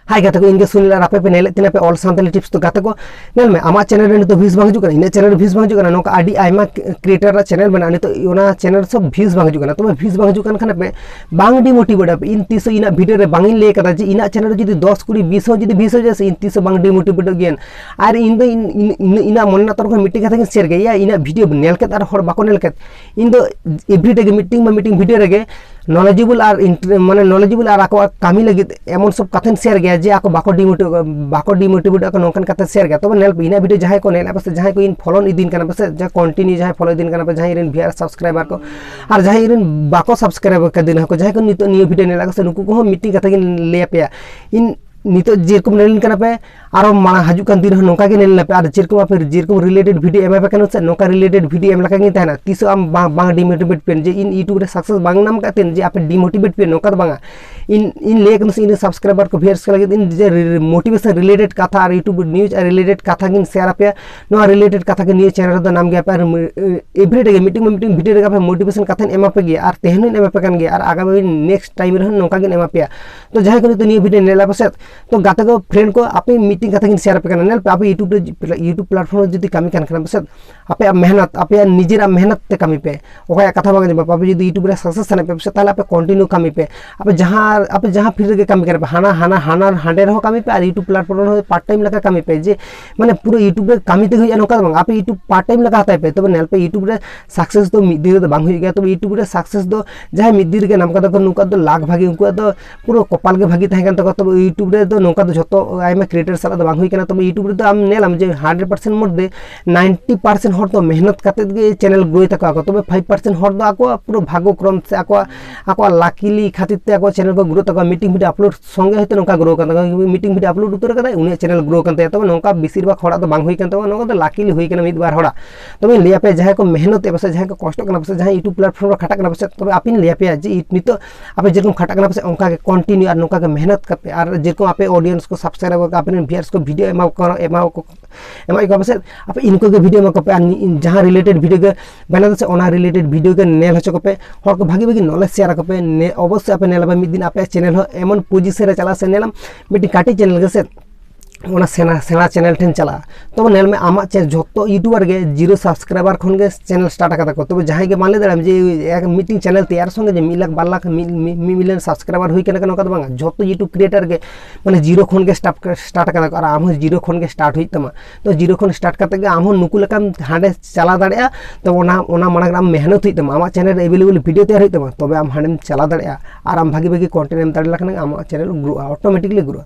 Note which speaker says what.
Speaker 1: हाय गाते को इनके सुनील और आपे पे नेले तिना पे ऑल सांताली टिप्स तो गाते को नेल में आमा चैनल रे तो व्यूज बांग जुकना इन चैनल व्यूज बांग जुकना नोका आडी आयमा क्रिएटर चैनल बना तो ओना चैनल सब व्यूज बांग जुकना तो व्यूज बांग जुकन खाना पे बांग डिमोटिवेट आप इन 300 इना वीडियो रे बांग ले कदा जे इना चैनल जदी 10 20 20 जदी 20 जैसे इन 300 बांग डिमोटिवेट गेन और इन दो इना मन तर को मीटिंग कथा शेयर गया इना वीडियो नेल के और हर बाको नेल के इन दो एवरीडे के मीटिंग वीडियो रे नॉलेजेबल और माने नॉलेजेबल और आको कामी लगे एमन सब कथन शेयर गया जे आको बाको डिमोटिवेट आको नोकन कथा शेयर गया तो नेल इना वीडियो जहां को नेल बस जहां को इन फॉलो इदिन कना बस जहां कंटिन्यू जहां फॉलो इदिन कना जहां इरन वीआर सब्सक्राइबर को और जहां इरन बाको सब्सक्राइबर का दिन को जहां को नितो नियो वीडियो नेला से नुकु को मीटिंग कथा ले पे इन नितो जेरकम नेलिन कना पे आरो माना हजू कान दिन नोका के नेल पे और जेरकम रिलेटेड वीडियो एम पे कनो से नोका रिलेटेड वीडियो एम लका गे ताना तीसो आम बांग डिमोटिवेट पेन जे इन यूट्यूब रे सक्सेस बांग नाम कातेन जे आपे डिमोटिवेट पेन नोका बांगा इन ले कनो से इन सब्सक्राइबर को भेर्स के लगे इन जे मोटिवेशन रिलेटेड कथा और यूट्यूब न्यूज रिलेटेड कथा गिन शेयर पे नो रिलेटेड कथा के न्यूज चैनल द नाम गया पे एवरीडे के मीटिंग वीडियो रे पे मोटिवेशन कथा एम पे गे और तेहन एम पे कान गे और आगामी नेक्स्ट टाइम रे नोका गिन एम पे तो जहां को तो न्यू वीडियो नेला बसे तो गाते को फ्रेंड को आपे मीटिंग कथा शेयर पे नेल पे आप यूट्यूब प्लेटफॉर्म जदी कमी कान बस आपे मेहनत आपे निजेरा मेहनत ते कमी पे ओका कथा बागे आपे जदी यूट्यूब रे सक्सेस थाने पे बस ताले आपे कंटिन्यू कमी पे आपे जहां फिर के कमी करे हाना हांडे रहो कमी पे और यूट्यूब प्लेटफॉर्म रे पार्ट टाइम लगा कमी पे जे माने पूरा यूट्यूब रे कमी ते होय नोका बांग आपे यूट्यूब पार्ट टाइम लगा हताय पे तो नेल पे यूट्यूब रे सक्सेस तो मिद दिन बांग होय गया तो यूट्यूब रे सक्सेस दो जहां मिद दिन के नाम का तो नुका दो लाख भागी उनको तो पूरा कपाल के भागी थाय तो तो यूट्यूब रे तो नोका जो आयमा क्रिएटर साला तो बांग होय कना तो यूट्यूब रे तो आम नेलाम जे 100% मध्य 90% हर तो मेहनत करते गे चैनल ग्रो तक तब 5% हर दो आको पूरा भागो क्रम से आको लाकिली खातिर ते आको चैनल को ग्रो तक मीटिंग वीडियो अपलोड संगे होते नोका ग्रो करता मीटिंग वीडियो अपलोड उतर कदा उनी चैनल ग्रो करते तब नोका बेसिर भाग हड़ा तो बांग होय कन तब नोका तो लाकिली होय कना मिद बार हड़ा तब ले पे जहां को मेहनत बस जहां को कष्ट करना बस जहां यूट्यूब प्लेटफॉर्म खटा करना बस तब आपिन ले पे जे नितो आपे जेरकम खटा करना बस ओंका के कंटिन्यू और नोका के मेहनत करते और जेरकम आपे ऑडियंस को सब्सक्राइब कर आपन व्यूअर्स को वीडियो एमाओ को बस आप इनको के वीडियो में को पे जहां रिलेटेड वीडियो के बना से ओना रिलेटेड वीडियो के नेल हचो को पे हर को भागी भागी नॉलेज शेयर को पे अवश्य आप नेल मिद दिन आप चैनल हो एमन पोजीशन रे चला से नेलम मिटी काटी चैनल के से ओना सेना चैनल ठेन चला तो नेल में आमा जो यूट्यूबर के 0 सब्सक्राइबर खन के चैनल स्टार्ट करता को तो जहां के मान ले दाम जे एक मीटिंग चैनल तैयार संगे जे 1 लाख 2 लाख मिलियन सब्सक्राइबर होई केना नका बांगा जो यूट्यूब क्रिएटर के माने 0 खन के स्टार्ट करता और आम 0 खन के स्टार्ट होई तमा तो 0 खन स्टार्ट करते के आम नुकु लकाम हांडे चला दाड़िया तो ओना माना आम मेहनत होई तमा आमा चैनल अवेलेबल वीडियो तैयार होई तमा तबे आम हांडे चला दाड़िया और आम भागी भागी कंटेंट एम दाड़िया लखन आमा चैनल ग्रो ऑटोमेटिकली ग्रो